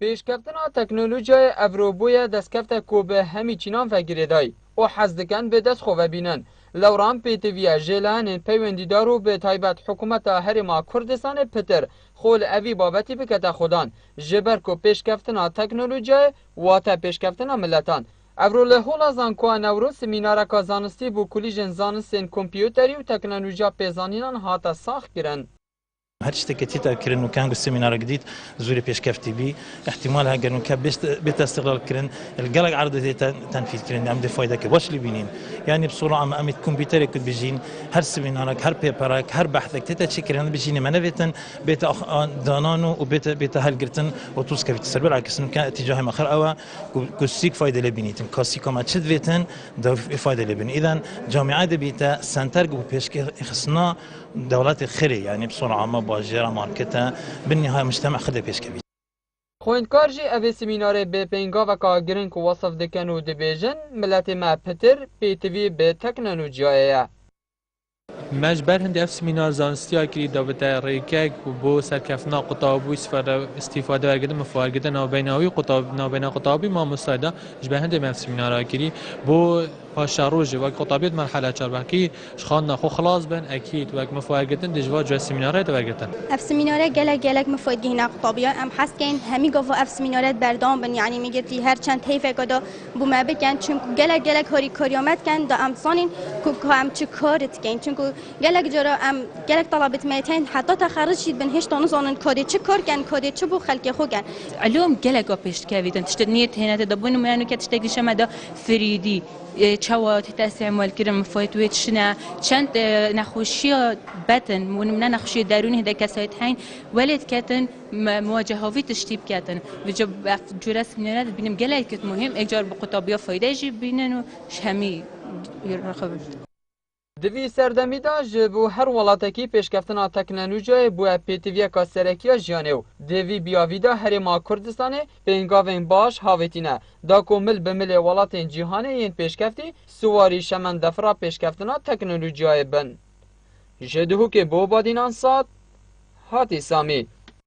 پیشکفتنا تکنولوژیای اوروبوی دستکفت کوبه همی چینان فگریدای و حزدکن به دست خواه بینن لوران پیتویا جلان پیوندیدار و به تایبت حکومت هرما کردستان پتر خول اوی بابتی بکتا خودان جبر کو پیشکفتنا تکنولوژیای واتا پیشکفتنا ملتان اورول هولا زانکو نورو سمینارا کازانستی بو کلیجن زانستین کمپیوتری و تکنولوژیا پیزانینان هاتا ساخ کرن. هر شتێکی تیتا کردن و کانگو سمینار جديد زوري بيشكفتي بي احتمال هاجر انه كان بيت استغلال كرن الجلق عرض تنفيذ كرن عم فايده كباش اللي بينين يعني بصوره عامه ام الكمبيوتر كنت بيجين هر سمينارك هر بيبرك هر بحثك تتا شكرن بيجيني منفتن بيت دانانو وبيت هالجرتن وتوسك في السربل عكس كان اتجاه اخر او كسيك فايده لبنيتن كاسي كما تشدفتن ده فايده لبن اذا جامعات بيتا سنتر بيشك خصنا دولات خيري يعني بصوره عامه باجرا ماركتا بالنهايه مجتمع خدي بيشكبي خويندکار جی اوی سمینار به پنگا و کاگرین کو وصف دکن و دبیجن ملت ما پتر پیتوی به تکنولوژیایه. مجبر هندی اف سمینار زانستی که داوته ریکه بو سرکفنا قطابی استفاده ورگده مفارگده نابیناوی نابینا قطابی ما مستعده جبه هندی اف سمینار کی بو پاشاروج و قطابیت مرحله چربکی شخان نخو خلاص بن اكيد و مفارگدن دجوا جو سمینارات ورگدن اف سمینار گلک مفادگی نه قطابی ام حس کن همی گفت اف سمینارات بردام بن یعنی میگتی هر چند حیف کدا بو ما بکن چون گلک هاری کاریامت کن دا امسانین کو هم چه کارت کن چون گلک جرا ام گلک طلبت میتین حتی تخرج شید بن هیچ تانوزانن کاری چه کار کن کاری چه بو خلق خو کن علوم گلک پیش کویدن تشتنیت هنات دبون منو که تشتگی شما دا فریدی چوات تستعمل كرم مفايت شنا چند نخوشية باتن من نخوشية داروني هدا كسایت هين ولد كاتن مواجهاوي تشتيب كاتن وجب جرس منات بينم جلالك مهم اجار بقطابيا فايدة جيب بينن وشهمي يرخب دوی سردمی دا جبو هر ولاتکی پیشکفتنا تکنولوژی بو پیتوی کاسرکیا جانیو دوی بیاوی دا هرما کردستانه پینگاوین باش هاوتینه دا کومل بمل ولاتین جهانه این پیشکفتی سواری شمن دفرا پیشکفتنا تکنولوژی بن جدهو که بو بادینان ساد هاتی سامی